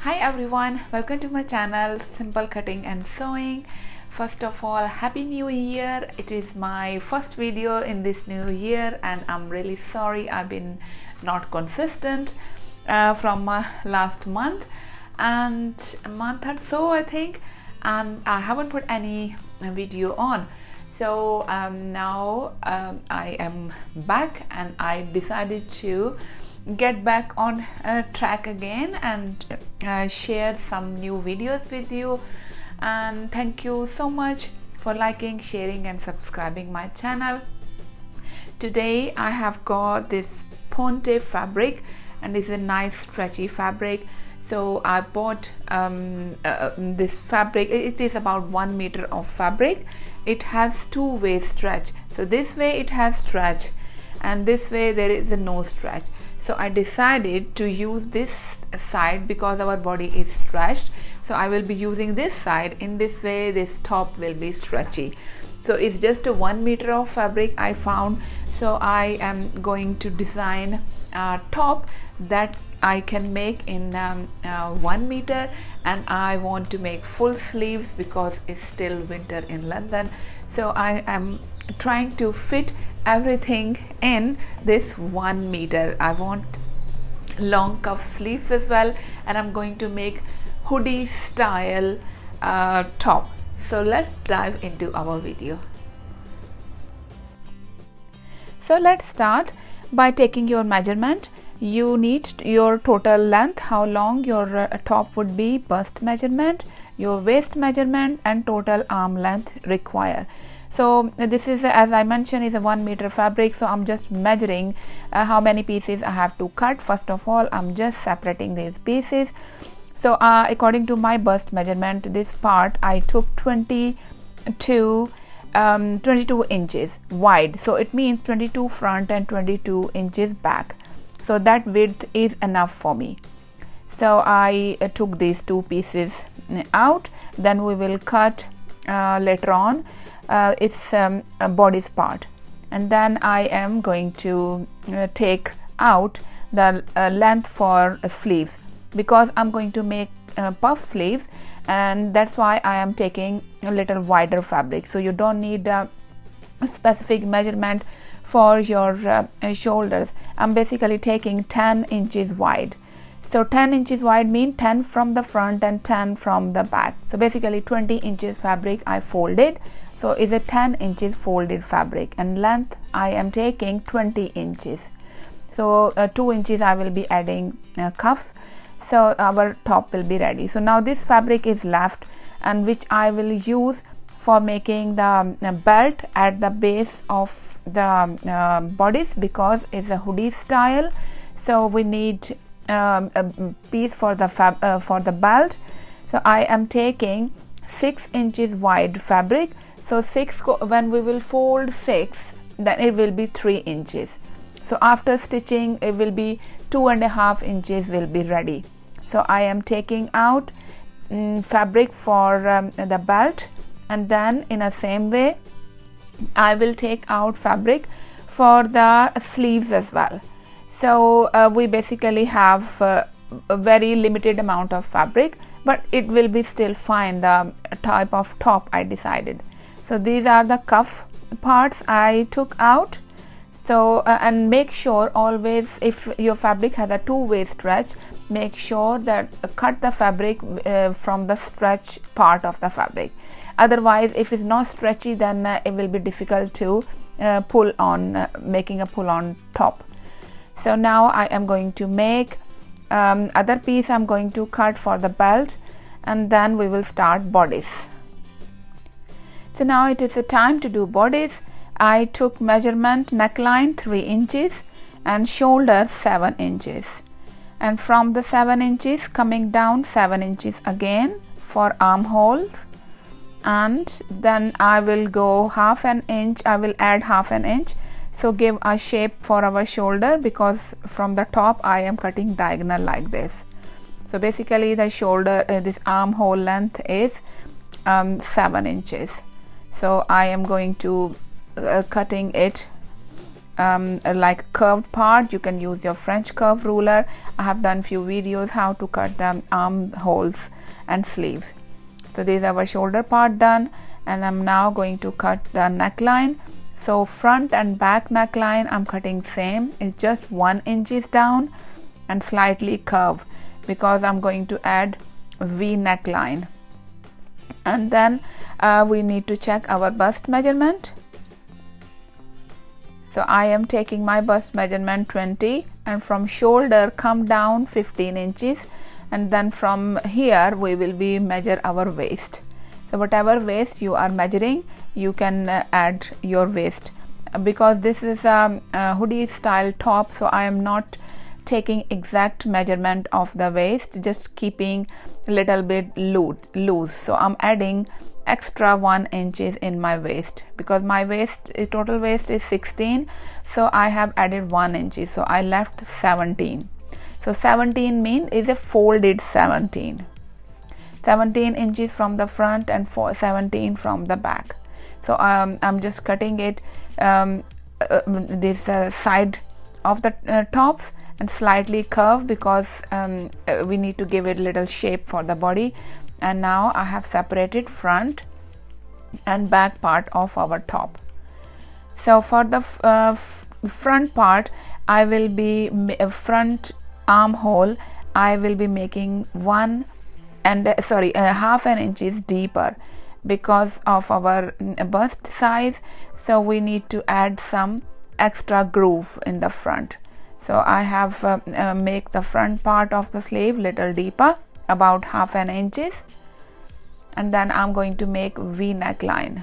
Hi everyone, welcome to my channel Simple Cutting and Sewing. First of all, Happy New Year. It is my first video in this new year and I'm really sorry I've been not consistent from last month and a month or so I think, and I haven't put any video on. So now I am back and I decided to get back on track again and share some new videos with you. And thank you so much for liking, sharing and subscribing my channel. Today I have got this ponte fabric and it's a nice stretchy fabric. So I bought this fabric. It is about 1 meter of fabric. It has two-way stretch. So this way it has stretch and this way there is a no stretch. So I decided to use this side because our body is stretched. So I will be using this side. In this way this top will be stretchy. So it's just a 1 meter of fabric I found. So I am going to design a top that I can make in 1 meter, and I want to make full sleeves because it's still winter in London. So I am trying to fit everything in this 1 meter. I want long cuff sleeves as well, and I'm going to make hoodie style top. So let's dive into our video. So let's start by taking your measurement. You need your total length, how long your top would be, bust measurement, your waist measurement and total arm length required. So this is, as I mentioned, is a 1 meter fabric. So I'm just measuring how many pieces I have to cut. First of all, I'm just separating these pieces. So according to my bust measurement, this part I took 22 inches wide. So it means 22 front and 22 inches back. So that width is enough for me. So I took these two pieces out. Then we will cut later on its bodice part, and then I am going to take out the length for sleeves because I'm going to make puff sleeves, and that's why I am taking a little wider fabric. So you don't need a specific measurement for your shoulders. I'm basically taking 10 inches wide. So 10 inches wide mean 10 from the front and 10 from the back. So basically 20 inches fabric I folded. So is a 10 inches folded fabric, and length I am taking 20 inches. So 2 inches I will be adding cuffs. So our top will be ready. So now this fabric is left, and which I will use for making the belt at the base of the bodice because it's a hoodie style. So we need a piece for the belt. So I am taking 6 inches wide fabric. So when we will fold 6, then it will be 3 inches. So after stitching it will be 2.5 inches will be ready. So I am taking out fabric for the belt, and then in the same way I will take out fabric for the sleeves as well. So we basically have a very limited amount of fabric, but it will be still fine, the type of top I decided. So these are the cuff parts I took out. So and make sure always, if your fabric has a two-way stretch, make sure that cut the fabric from the stretch part of the fabric. Otherwise, if it's not stretchy, then it will be difficult to pull on, making a pull on top. So now I am going to make other piece I'm going to cut for the belt, and then we will start bodice. So now it is the time to do bodice. I took measurement neckline 3 inches and shoulder 7 inches, and from the 7 inches coming down 7 inches again for armholes, and then I will go half an inch. I will add half an inch. So give a shape for our shoulder because from the top I am cutting diagonal like this. So basically the shoulder, this armhole length is 7 inches. So I am going to cutting it like curved part, you can use your French curve ruler. I have done few videos how to cut the armholes and sleeves. So this is our shoulder part done, and I'm now going to cut the neckline. So front and back neckline I'm cutting same, it's just 1 inches down and slightly curve because I'm going to add V neckline. And then we need to check our bust measurement. So I am taking my bust measurement 20, and from shoulder come down 15 inches, and then from here we will be measure our waist. So whatever waist you are measuring, you can add your waist. Because this is a hoodie style top, so I am not taking exact measurement of the waist, just keeping a little bit loose. So I'm adding extra 1 inches in my waist because my waist total waist is 16, so I have added 1 inch, so I left 17. So 17 mean is a folded 17 inches from the front and 17 from the back. So I'm just cutting it this side of the tops and slightly curve because we need to give it a little shape for the body. And now I have separated front and back part of our top. So for the front part, I will be front armhole, I will be making half an inches deeper because of our bust size. So we need to add some extra groove in the front. So I have make the front part of the sleeve little deeper, about half an inches, and then I'm going to make V neckline.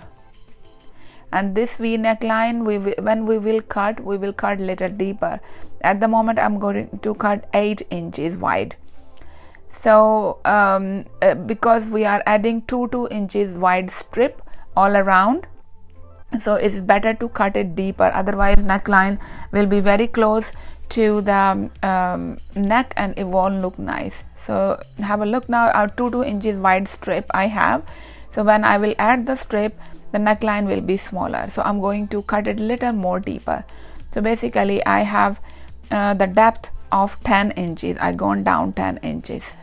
And this V neckline, when we will cut little deeper. At the moment I'm going to cut 8 inches wide. So because we are adding 2 inches wide strip all around, so it's better to cut it deeper, otherwise neckline will be very close to the neck and it won't look nice. So have a look now, our 2 inches wide strip I have. So when I will add the strip, the neckline will be smaller, so I'm going to cut it a little more deeper. So basically I have the depth of 10 inches, I gone down 10 inches.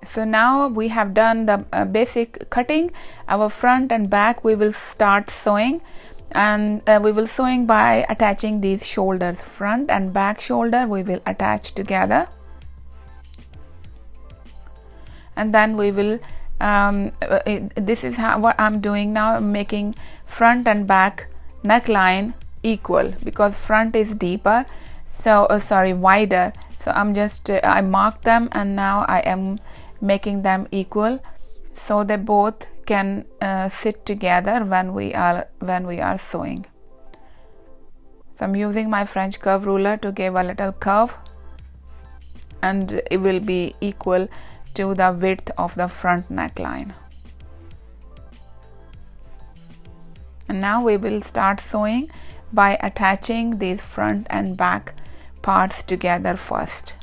So now we have done the basic cutting. Our front and back we will start sewing, and we will sewing by attaching these shoulders. Front and back shoulder we will attach together, and then we will this is what I'm doing now. I'm making front and back neckline equal because front is deeper, so wider. So I'm just I marked them, and now I am making them equal so they both can sit together when we are sewing. So I'm using my French curve ruler to give a little curve, and it will be equal to the width of the front neckline. And now we will start sewing by attaching these front and back parts together first.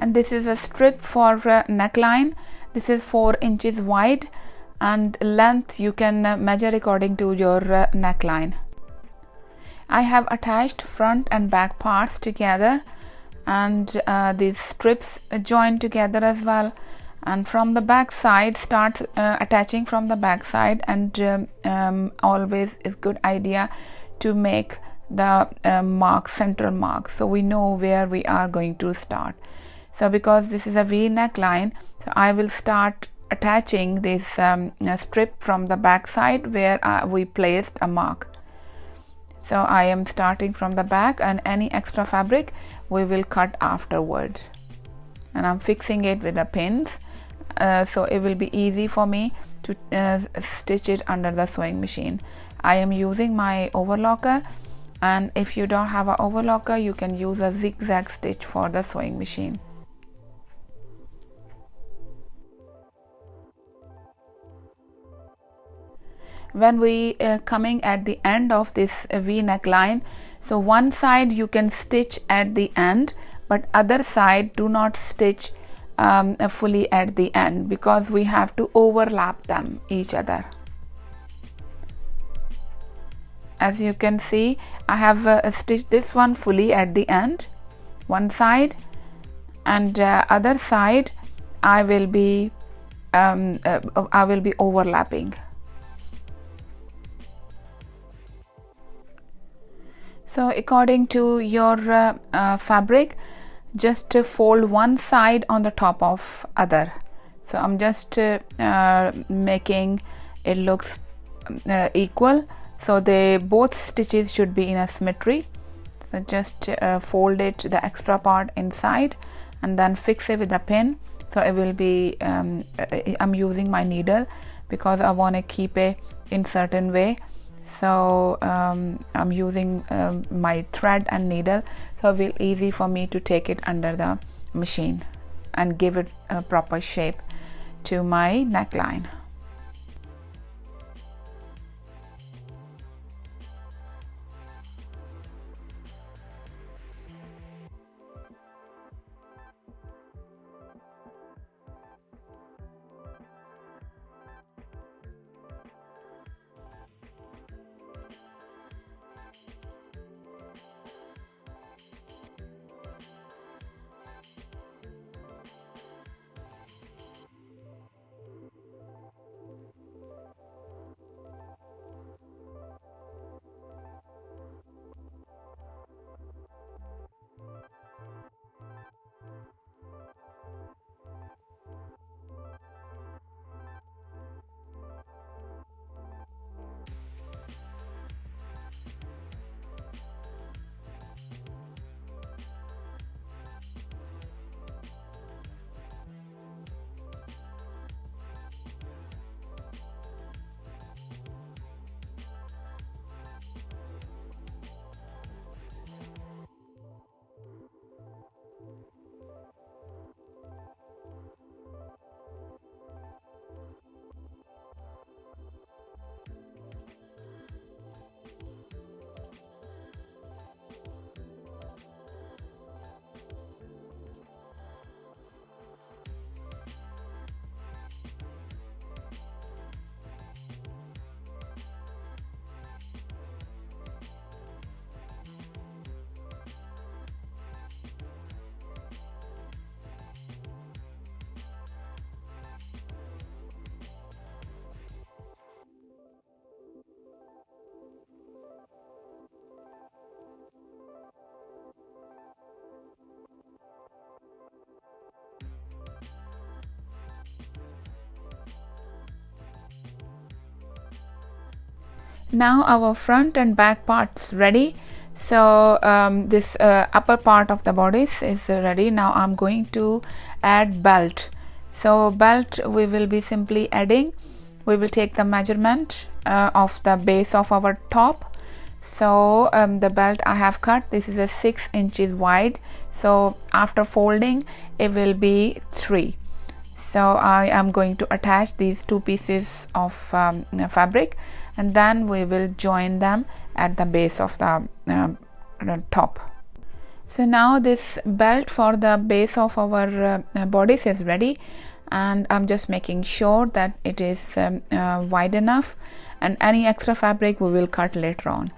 And this is a strip for neckline. This is 4 inches wide, and length you can measure according to your neckline. I have attached front and back parts together, and these strips joined together as well. And from the back side, start attaching from the back side, and always is good idea to make the central mark, so we know where we are going to start. So because this is a V neckline, so I will start attaching this strip from the back side where we placed a mark. So I am starting from the back, and any extra fabric we will cut afterwards. And I'm fixing it with the pins, so it will be easy for me to stitch it under the sewing machine. I am using my overlocker and if you don't have an overlocker, you can use a zigzag stitch for the sewing machine. When we coming at the end of this V neckline, so one side you can stitch at the end, but other side do not stitch fully at the end, because we have to overlap them each other. As you can see, I have stitched this one fully at the end, one side, and other side I will be overlapping. So according to your fabric, just fold one side on the top of other. So I'm just making it looks equal, so they both stitches should be in a symmetry. So just fold it, the extra part inside, and then fix it with a pin. So it will be I'm using my needle because I want to keep it in certain way. So I'm using my thread and needle, so it will easy for me to take it under the machine and give it a proper shape to my neckline. Now our front and back parts ready. So this upper part of the bodice is ready. Now I'm going to add belt. So belt we will be simply adding. We will take the measurement of the base of our top. So the belt I have cut, this is a 6 inches wide. So after folding it will be 3. So I am going to attach these two pieces of fabric, and then we will join them at the base of the top. So now this belt for the base of our bodice is ready, and I'm just making sure that it is wide enough, and any extra fabric we will cut later on,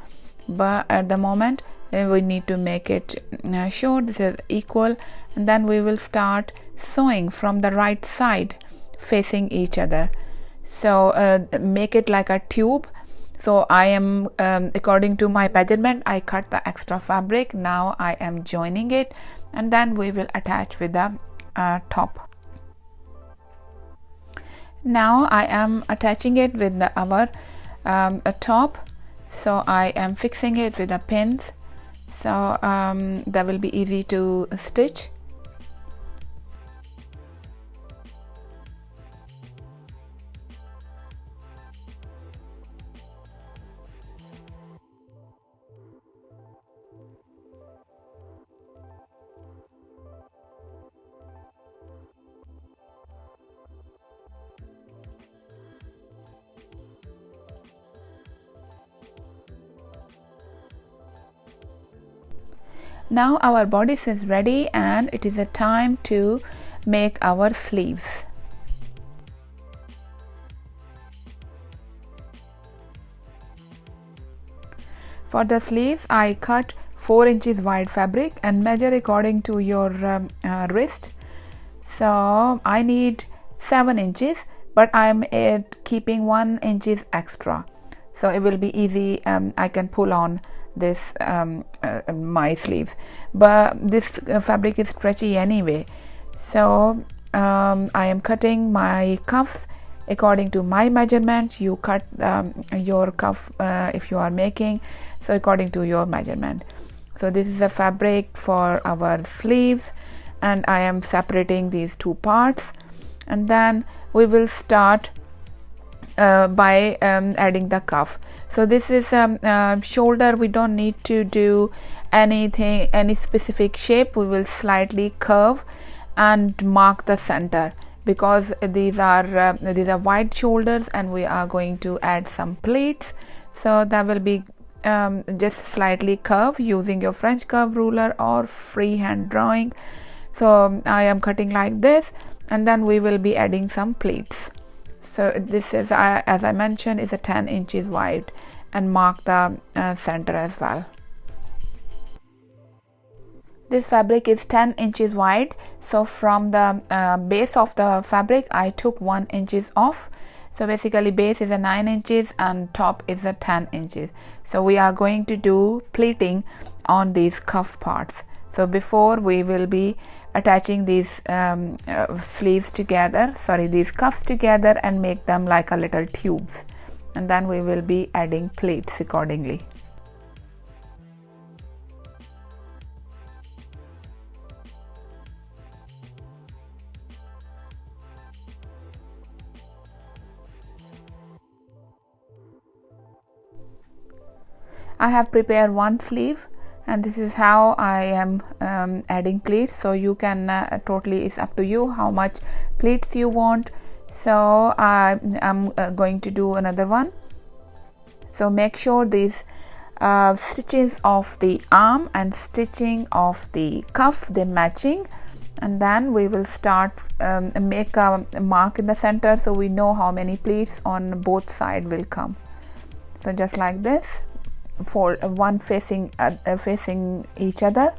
but at the moment we need to make it sure this is equal, and then we will start sewing from the right side facing each other. So make it like a tube. So I am according to my measurement I cut the extra fabric. Now I am joining it, and then we will attach with the top. Now I am attaching it with our top. So I am fixing it with the pins, so that will be easy to stitch. Now our bodice is ready and it is a time to make our sleeves. For the sleeves, I cut 4 inches wide fabric and measure according to your wrist. So I need 7 inches, but I'm keeping 1 inches extra. So it will be easy. I can pull on this my sleeves, but this fabric is stretchy anyway. So I am cutting my cuffs according to my measurement. You cut your cuff if you are making, so according to your measurement. So this is a fabric for our sleeves, and I am separating these two parts, and then we will start by adding the cuff. So this is shoulder. We don't need to do any specific shape. We will slightly curve and mark the center, because these are wide shoulders and we are going to add some pleats. So that will be just slightly curve using your French curve ruler or freehand drawing. So I am cutting like this, and then we will be adding some pleats. So this is, as I mentioned, is a 10 inches wide, and mark the center as well. This fabric is 10 inches wide, so from the base of the fabric I took 1 inches off. So basically base is a 9 inches and top is a 10 inches. So we are going to do pleating on these cuff parts. So before we will be attaching these sleeves together, these cuffs together, and make them like a little tubes, and then we will be adding pleats accordingly. I have prepared one sleeve, and this is how I am adding pleats. So you can totally, it's up to you how much pleats you want. So I'm going to do another one. So make sure these stitches of the arm and stitching of the cuff, they're matching, and then we will start make a mark in the center, so we know how many pleats on both sides will come. So just like this, fold one facing each other,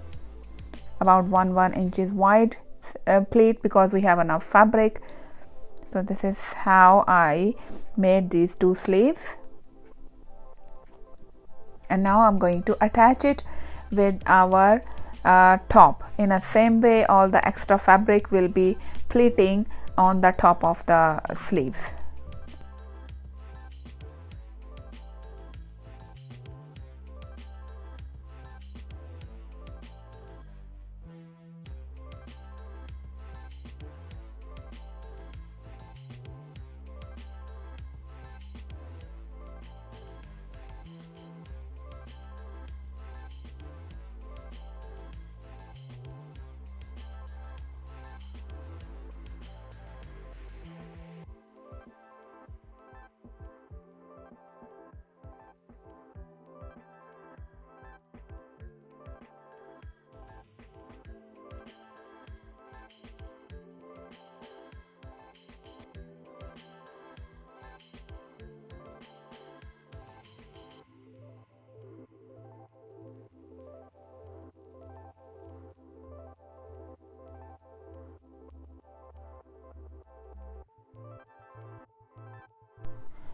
about 1 inches wide pleat, because we have enough fabric. So this is how I made these two sleeves, and now I'm going to attach it with our top. In the same way, all the extra fabric will be pleating on the top of the sleeves.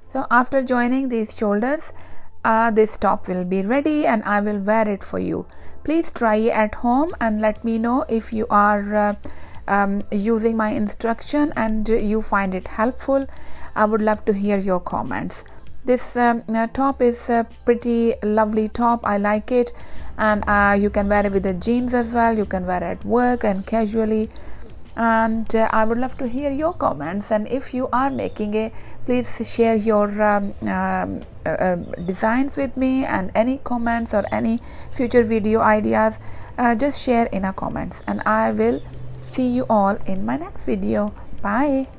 So after joining these shoulders, this top will be ready, and I will wear it for you. Please try it at home and let me know if you are using my instruction and you find it helpful. I would love to hear your comments. This top is a pretty lovely top. I like it, and you can wear it with the jeans as well. You can wear it at work and casually. And I would love to hear your comments, and if you are making it, please share your designs with me, and any comments or any future video ideas, just share in our comments, and I will see you all in my next video. Bye.